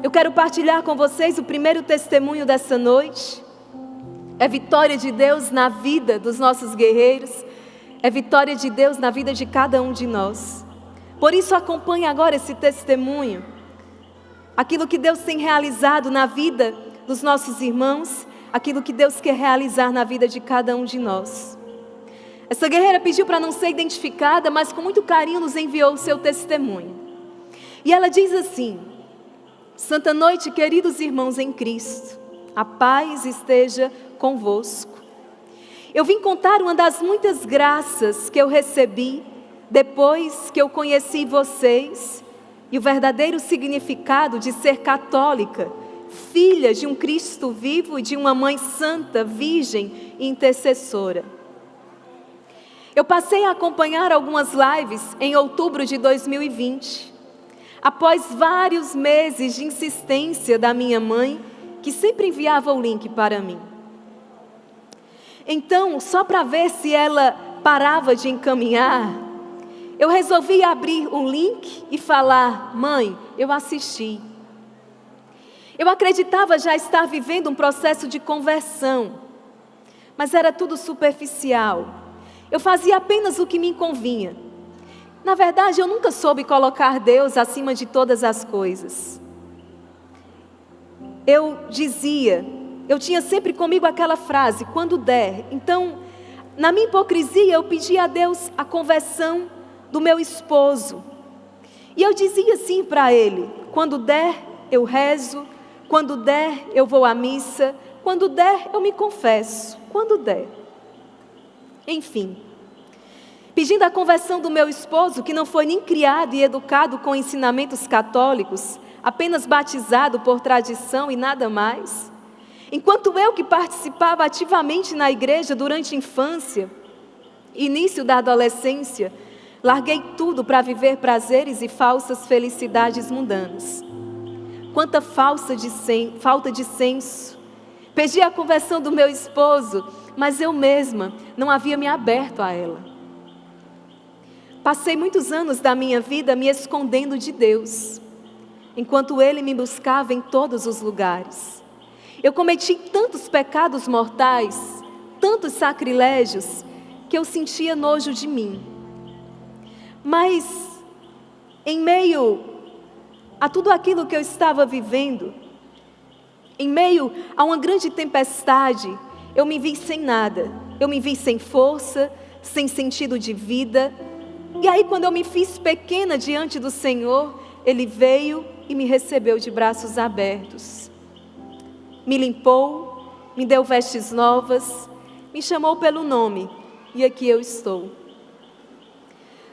Eu quero partilhar com vocês o primeiro testemunho dessa noite. É vitória de Deus na vida dos nossos guerreiros. É vitória de Deus na vida de cada um de nós. Por isso acompanhe agora esse testemunho. Aquilo que Deus tem realizado na vida dos nossos irmãos. Aquilo que Deus quer realizar na vida de cada um de nós. Essa guerreira pediu para não ser identificada, mas com muito carinho nos enviou o seu testemunho. E ela diz assim: Santa noite, queridos irmãos em Cristo. A paz esteja convosco. Eu vim contar uma das muitas graças que eu recebi depois que eu conheci vocês e o verdadeiro significado de ser católica, filha de um Cristo vivo e de uma mãe santa, virgem e intercessora. Eu passei a acompanhar algumas lives em outubro de 2020, após vários meses de insistência da minha mãe, que sempre enviava o link para mim. Então, só para ver se ela parava de encaminhar, eu resolvi abrir o link e falar: mãe, eu assisti. Eu acreditava já estar vivendo um processo de conversão, mas era tudo superficial. Eu fazia apenas o que me convinha. Na verdade, eu nunca soube colocar Deus acima de todas as coisas. Eu tinha sempre comigo aquela frase: quando der. Então, na minha hipocrisia, eu pedia a Deus a conversão do meu esposo. E eu dizia assim para ele: quando der, eu rezo. Quando der, eu vou à missa. Quando der, eu me confesso. Quando der. Enfim, pedindo a conversão do meu esposo, que não foi nem criado e educado com ensinamentos católicos, apenas batizado por tradição e nada mais. Enquanto eu, que participava ativamente na igreja durante a infância, início da adolescência, larguei tudo para viver prazeres e falsas felicidades mundanas. Quanta falta de senso. Pedi a conversão do meu esposo, mas eu mesma não havia me aberto a ela. Passei muitos anos da minha vida me escondendo de Deus, enquanto Ele me buscava em todos os lugares. Eu cometi tantos pecados mortais, tantos sacrilégios, que eu sentia nojo de mim. Mas, em meio a tudo aquilo que eu estava vivendo, em meio a uma grande tempestade, eu me vi sem nada. Eu me vi sem força, sem sentido de vida. E aí, quando eu me fiz pequena diante do Senhor, Ele veio e me recebeu de braços abertos. Me limpou, me deu vestes novas, me chamou pelo nome, e aqui eu estou.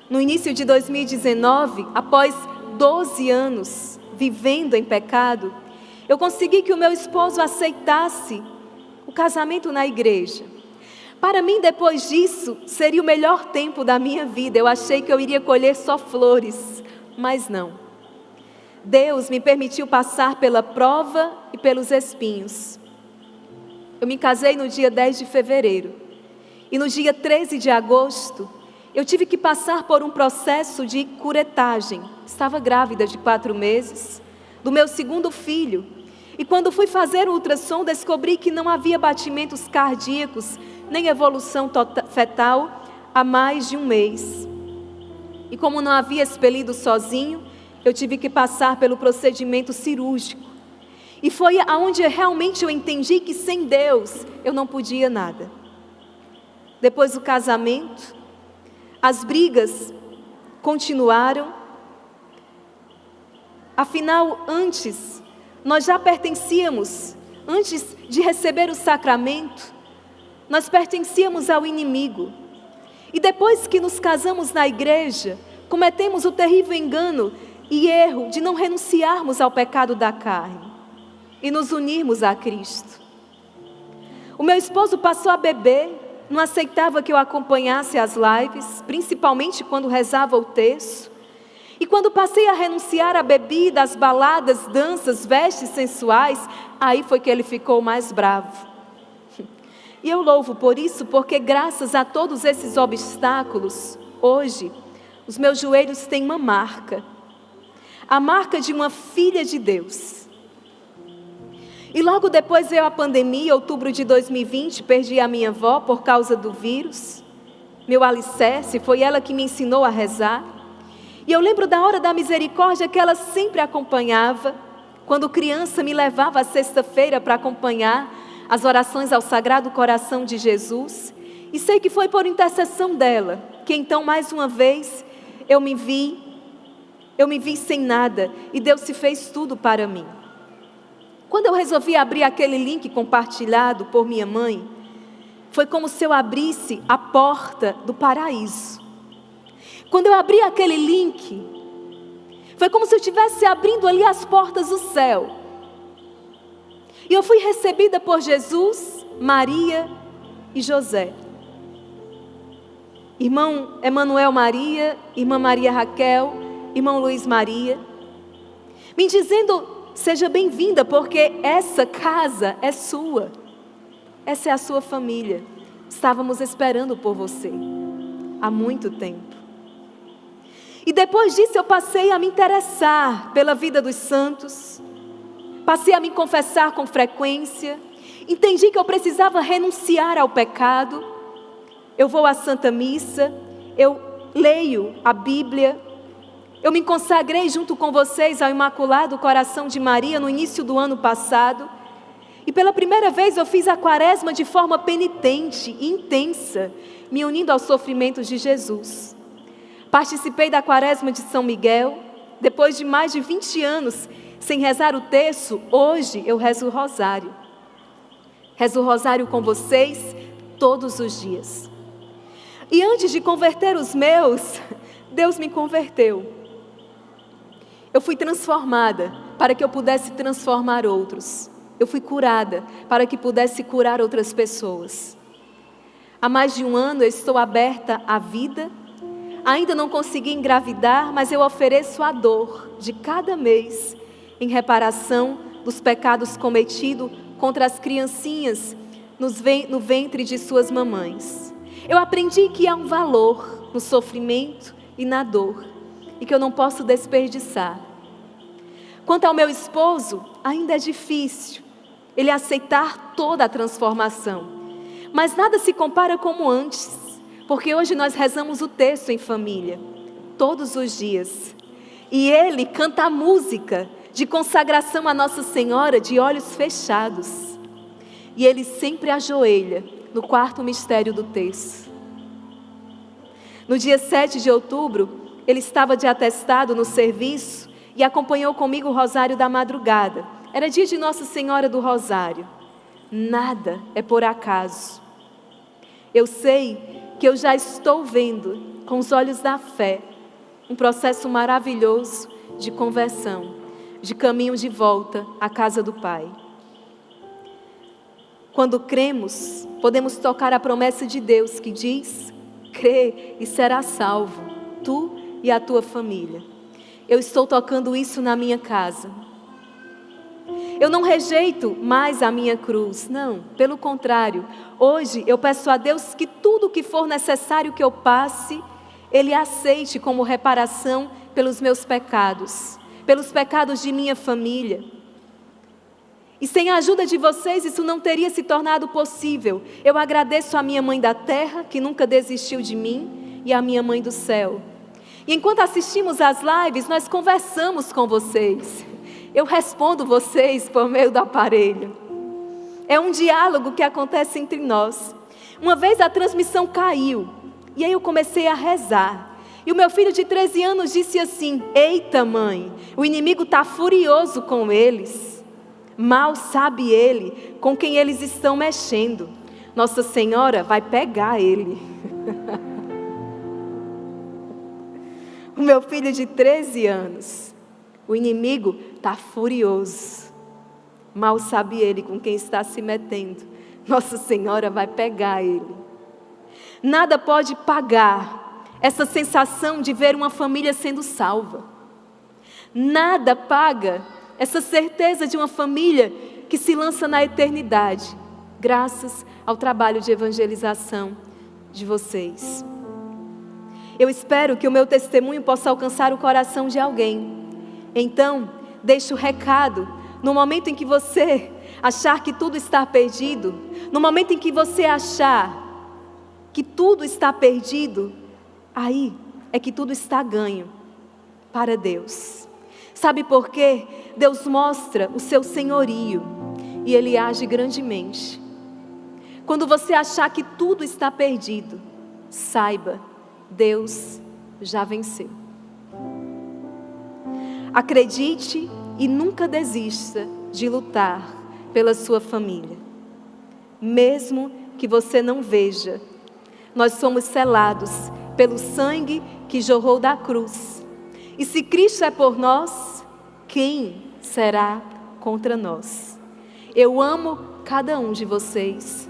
No início de 2019, após 12 anos vivendo em pecado, eu consegui que o meu esposo aceitasse o casamento na igreja. Para mim, depois disso, seria o melhor tempo da minha vida. Eu achei que eu iria colher só flores, mas não. Deus me permitiu passar pela prova e pelos espinhos. Eu me casei no dia 10 de fevereiro. E no dia 13 de agosto, eu tive que passar por um processo de curetagem. Estava grávida de 4 meses, do meu segundo filho. E quando fui fazer o ultrassom, descobri que não havia batimentos cardíacos, nem evolução fetal há mais de 1 mês. E como não havia expelido sozinho, eu tive que passar pelo procedimento cirúrgico. E foi aonde realmente eu entendi que sem Deus eu não podia nada. Depois do casamento, as brigas continuaram. Afinal, nós já pertencíamos, antes de receber o sacramento, nós pertencíamos ao inimigo. E depois que nos casamos na igreja, cometemos o terrível engano e erro de não renunciarmos ao pecado da carne e nos unirmos a Cristo. O meu esposo passou a beber, não aceitava que eu acompanhasse as lives, principalmente quando rezava o terço. E quando passei a renunciar à bebida, às baladas, danças, vestes sensuais, aí foi que ele ficou mais bravo. E eu louvo por isso, porque graças a todos esses obstáculos, hoje, os meus joelhos têm uma marca. a marca de uma filha de Deus. E logo depois veio a pandemia, em outubro de 2020, perdi a minha avó por causa do vírus. Meu alicerce, foi ela que me ensinou a rezar. E eu lembro da hora da misericórdia que ela sempre acompanhava. Quando criança me levava à sexta-feira para acompanhar as orações ao Sagrado Coração de Jesus. E sei que foi por intercessão dela, que então mais uma vez eu me vi sem nada e Deus se fez tudo para mim. Quando eu resolvi abrir aquele link compartilhado por minha mãe, foi como se eu abrisse a porta do paraíso. Quando eu abri aquele link, foi como se eu estivesse abrindo ali as portas do céu. E eu fui recebida por Jesus, Maria e José. Irmão Emanuel Maria, irmã Maria Raquel, irmão Luiz Maria, me dizendo: seja bem-vinda, porque essa casa é sua. Essa é a sua família. Estávamos esperando por você há muito tempo. E depois disso eu passei a me interessar pela vida dos santos. Passei a me confessar com frequência. Entendi que eu precisava renunciar ao pecado. Eu vou à Santa Missa. Eu leio a Bíblia. Eu me consagrei junto com vocês ao Imaculado Coração de Maria no início do ano passado. E pela primeira vez eu fiz a quaresma de forma penitente e intensa, me unindo aos sofrimentos de Jesus. Participei da quaresma de São Miguel. Depois de mais de 20 anos sem rezar o terço, hoje eu rezo o rosário. Rezo o rosário com vocês todos os dias. E antes de converter os meus, Deus me converteu. Eu fui transformada para que eu pudesse transformar outros. Eu fui curada para que pudesse curar outras pessoas. Há mais de um ano eu estou aberta à vida. Ainda não consegui engravidar, mas eu ofereço a dor de cada mês em reparação dos pecados cometidos contra as criancinhas no ventre de suas mamães. Eu aprendi que há um valor no sofrimento e na dor e que eu não posso desperdiçar. Quanto ao meu esposo, ainda é difícil ele aceitar toda a transformação, mas nada se compara como antes, porque hoje nós rezamos o terço em família, todos os dias, e ele canta a música de consagração a Nossa Senhora de olhos fechados, e ele sempre ajoelha no quarto mistério do terço. No dia 7 de outubro, ele estava de atestado no serviço e acompanhou comigo o Rosário da madrugada. Era dia de Nossa Senhora do Rosário. Nada é por acaso. Eu sei que eu já estou vendo, com os olhos da fé, um processo maravilhoso de conversão, de caminho de volta à casa do Pai. Quando cremos, podemos tocar a promessa de Deus que diz: crê e será salvo, tu e a tua família. Eu estou tocando isso na minha casa. Eu não rejeito mais a minha cruz, não, pelo contrário. Hoje eu peço a Deus que tudo o que for necessário que eu passe, Ele aceite como reparação pelos meus pecados, pelos pecados de minha família. E sem a ajuda de vocês isso não teria se tornado possível. Eu agradeço a minha mãe da terra, que nunca desistiu de mim, e a minha mãe do céu. E enquanto assistimos às lives, nós conversamos com vocês. Eu respondo vocês por meio do aparelho. É um diálogo que acontece entre nós. Uma vez a transmissão caiu, e aí eu comecei a rezar. E o meu filho de 13 anos disse assim: eita mãe, o inimigo está furioso com eles. Mal sabe ele com quem eles estão mexendo. Nossa Senhora vai pegar ele. O meu filho de 13 anos, o inimigo está furioso. Mal sabe ele com quem está se metendo. Nossa Senhora vai pegar ele. Nada pode pagar essa sensação de ver uma família sendo salva. Nada paga essa certeza de uma família que se lança na eternidade, graças ao trabalho de evangelização de vocês. Eu espero que o meu testemunho possa alcançar o coração de alguém Então, deixe o recado. No momento em que você achar que tudo está perdido, no momento em que você achar que tudo está perdido, aí é que tudo está ganho para Deus. Sabe por quê? Deus mostra o seu senhorio e Ele age grandemente. Quando você achar que tudo está perdido, saiba, Deus já venceu. Acredite e nunca desista de lutar pela sua família. Mesmo que você não veja, nós somos selados pelo sangue que jorrou da cruz. E se Cristo é por nós, quem será contra nós? Eu amo cada um de vocês.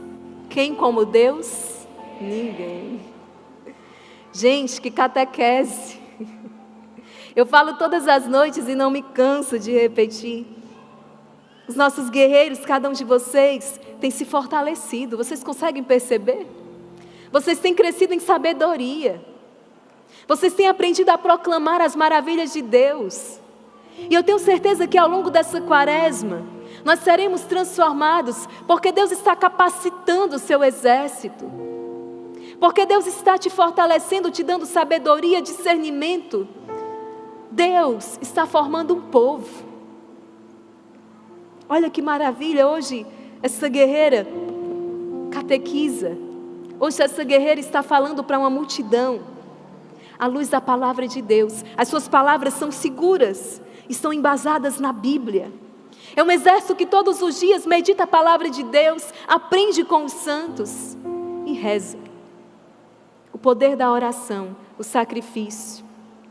Quem como Deus? Ninguém. Gente, que catequese. Eu falo todas as noites e não me canso de repetir. Os nossos guerreiros, cada um de vocês, tem se fortalecido. Vocês conseguem perceber? Vocês têm crescido em sabedoria. Vocês têm aprendido a proclamar as maravilhas de Deus. E eu tenho certeza que ao longo dessa quaresma, nós seremos transformados, porque Deus está capacitando o seu exército. Porque Deus está te fortalecendo, te dando sabedoria, discernimento. Deus está formando um povo. Olha que maravilha, hoje essa guerreira catequiza. Hoje essa guerreira está falando para uma multidão, à luz da palavra de Deus. As suas palavras são seguras, estão embasadas na Bíblia. É um exército que todos os dias medita a palavra de Deus, aprende com os santos e reza. O poder da oração, o sacrifício.